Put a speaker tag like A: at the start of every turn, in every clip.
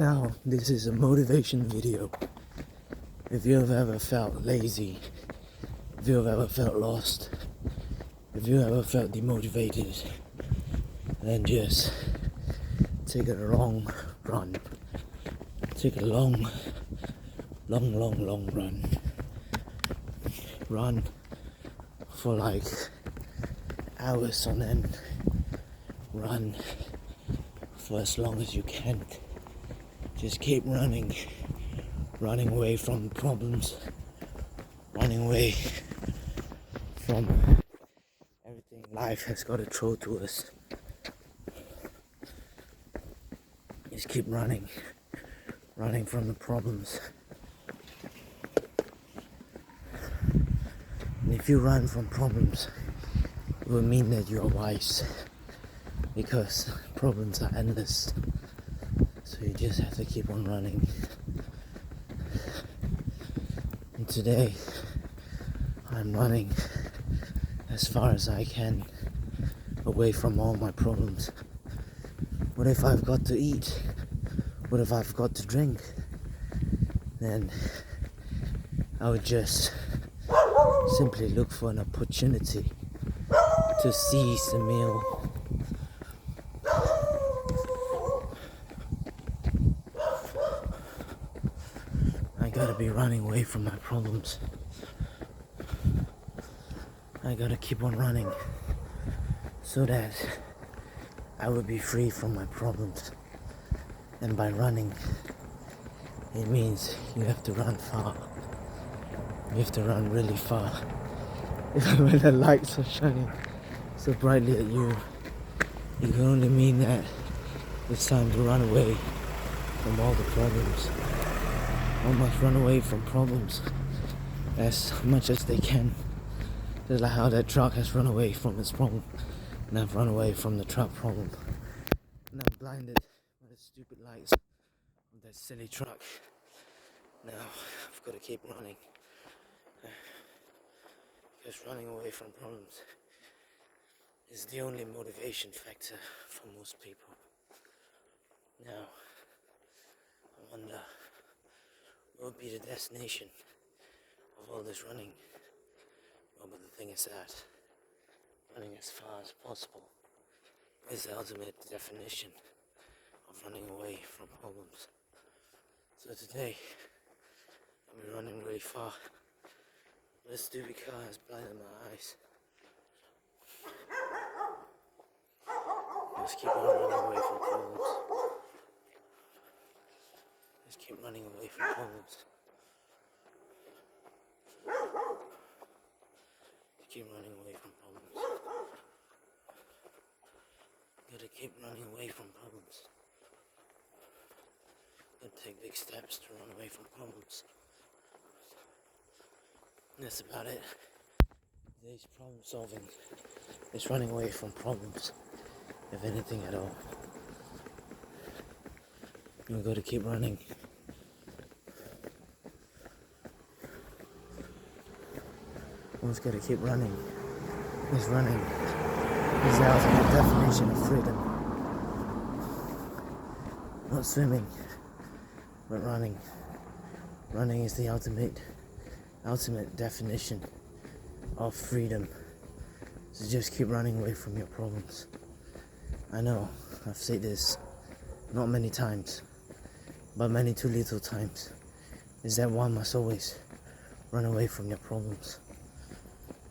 A: Now, this is a motivation video. If you have ever felt lazy, if you have ever felt lost, if you ever felt demotivated, then just take a long run. Take a long run. Run for like hours on end. Run for as long as you can. Just keep running away from problems, running away from everything life has got to throw to us. Just keep running from the problems. And if you run from problems, it will mean that you are wise, because problems are endless. So you just have to keep on running. And today, I'm running as far as I can away from all my problems. What if I've got to eat? What if I've got to drink? Then I would just simply look for an opportunity to seize the meal. I gotta be running away from my problems. I gotta keep on running so that I will be free from my problems. And by running, it means you have to run far. You have to run really far. Even when the lights are shining so brightly at you, it can only mean that it's time to run away from all the problems. One must run away from problems as much as they can. Just like how that truck has run away from its problem, and I've run away from the truck problem. And I'm blinded by the stupid lights of that silly truck. Now I've got to keep running, because running away from problems is the only motivation factor for most people. Now I wonder, what would be the destination of all this running? Well, but the thing is that running as far as possible is the ultimate definition of running away from problems. So today, I'll be running really far. This stupid car has blinded my eyes. Just keep on running away from problems. Just keep running away from problems. Keep running away from problems. Gotta keep running away from problems. Gotta take big steps to run away from problems. And that's about it. Today's problem solving is running away from problems, if anything at all. You've got to keep running. One's got to keep running. This running is the ultimate definition of freedom. Not swimming, but running. Running is the ultimate definition of freedom. So just keep running away from your problems. I know, I've said this not many times, but many too little times, is that one must always run away from your problems.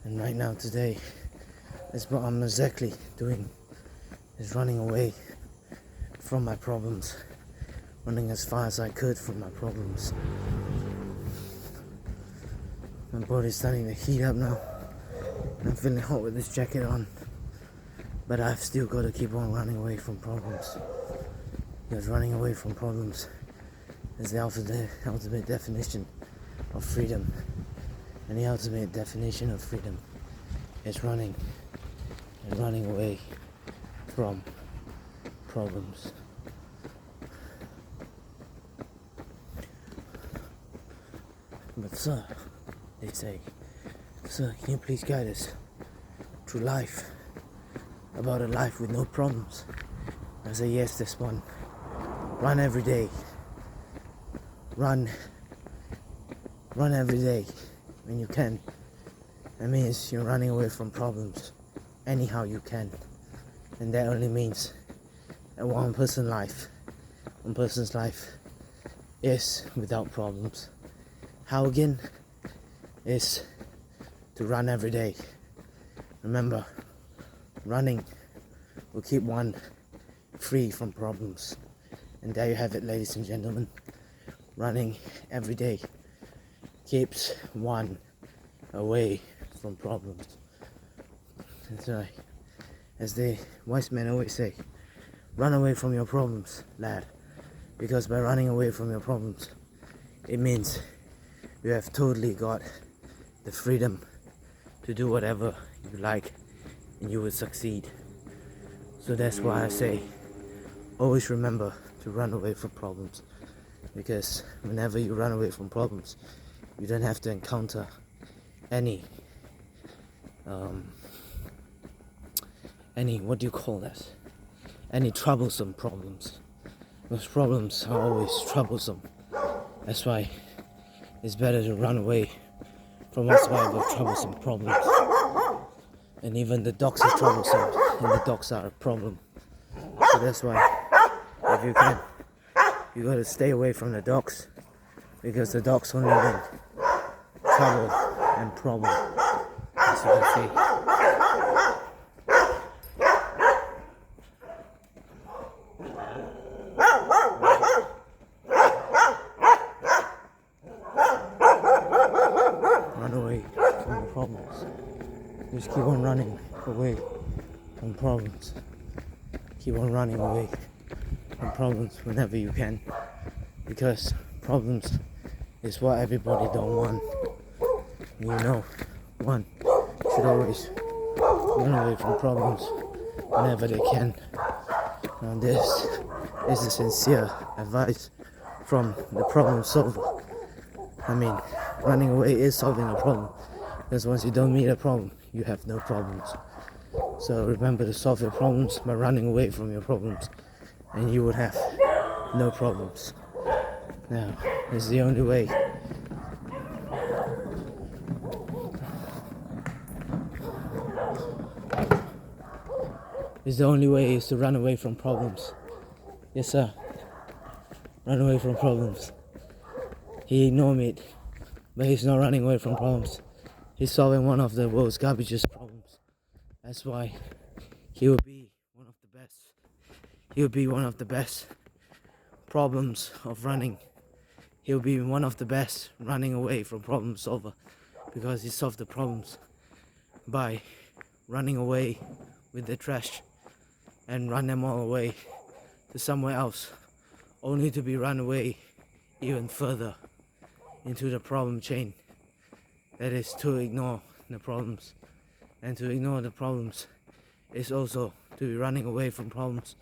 A: And right now, today, that's what I'm exactly doing, is running away from my problems, running as far as I could from my problems. My body's starting to heat up now, and I'm feeling hot with this jacket on, but I've still got to keep on running away from problems, because running away from problems is the ultimate definition of freedom. And the ultimate definition of freedom is running away from problems. But sir, they say, sir, can you please guide us through life, about a life with no problems? I say, yes, this one. Run every day. run every day when you can. That means you're running away from problems anyhow you can, and that only means that one person's life is without problems. How again? Is to run every day. Remember, running will keep one free from problems. And there you have it, ladies and gentlemen. Running every day keeps one away from problems. That's right. As the wise men always say, run away from your problems, lad. Because by running away from your problems, it means you have totally got the freedom to do whatever you like, and you will succeed. So that's why I say, always remember to run away from problems, because whenever you run away from problems, you don't have to encounter any what do you call that? Any troublesome problems. Those problems are always troublesome. That's why it's better to run away from whatsoever troublesome problems. And even the dogs are troublesome, and the dogs are a problem. So that's why, if you can, you gotta stay away from the dogs, because the dogs only bring trouble and problem, as you can see. Run away from the problems. Just keep on running away from problems. Keep on running away from problems whenever you can, because problems is what everybody don't want. One should always run away from problems whenever they can. And this is a sincere advice from the problem solver. I mean, running away is solving a problem, because once you don't meet a problem, you have no problems. So remember to solve your problems by running away from your problems, and you would have no problems. Now, it's the only way. The only way is to run away from problems. Yes, sir. Run away from problems. He ignored it, but he's not running away from problems. He's solving one of the world's garbageous problems. That's why he will be one of the best. He'll be one of the best problems of running. He'll be one of the best running away from problem solver, because he solved the problems by running away with the trash and run them all away to somewhere else, only to be run away even further into the problem chain. That is to ignore the problems. And to ignore the problems is also to be running away from problems.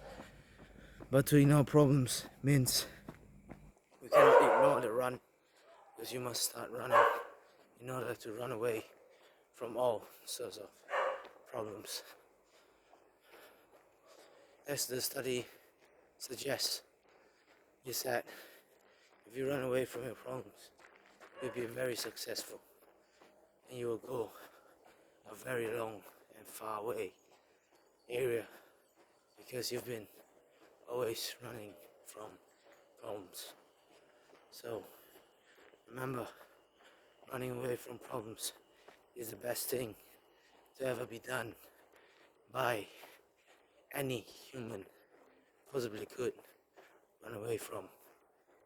A: But to ignore problems means we cannot ignore the run, because you must start running in order to run away from all sorts of problems. As the study suggests, is that if you run away from your problems, you'll be very successful, and you will go a very long and far away area, because you've been always running from problems. So remember, running away from problems is the best thing to ever be done by any human possibly could. Run away from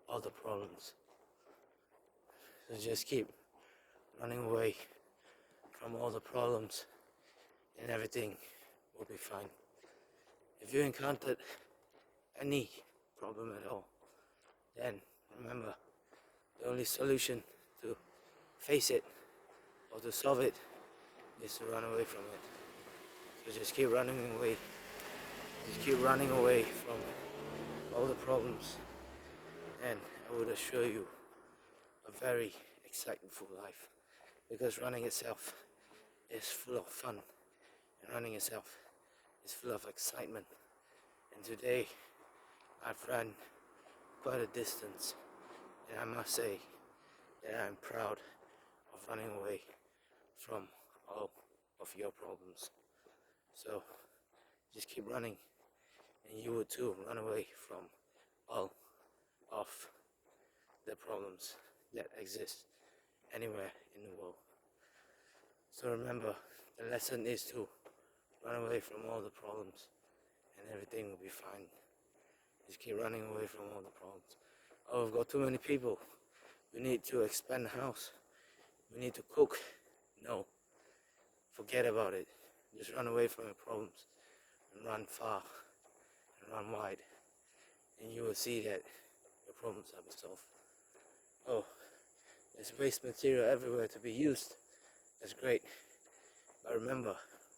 A: all the problems. So just keep running away from all the problems, and everything will be fine. If you encountered any problem at all, then remember, the only solution to face it or to solve it is to run away from it. So just keep running away. Just keep running away from all the problems, and I would assure you a very exciting life, because running itself is full of fun, and running itself is full of excitement. And today I've run quite a distance, And I must say that I'm proud of running away from all of your problems. So just keep running, and you will too run away from all of the problems that exist anywhere in the world. So remember, the lesson is to run away from all the problems and everything will be fine. Just keep running away from all the problems. Oh, we've got too many people. We need to expand the house. We need to cook. No, forget about it. Just run away from your problems and run far and run wide. And you will see that your problems have been solved. Oh, there's waste material everywhere to be used. That's great. But remember,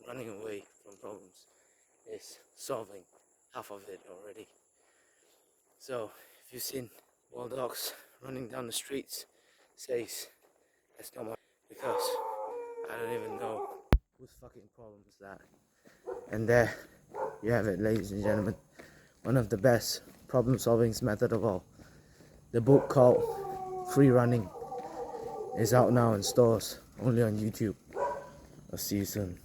A: running away from problems is solving half of it already. So, if you've seen wild dogs running down the streets, says that's not my, because I don't even know whose fucking problem is that. And there you have it, ladies and gentlemen. One of the best problem solving method of all. The book called Free Running is out now in stores, only on YouTube. I'll see you soon.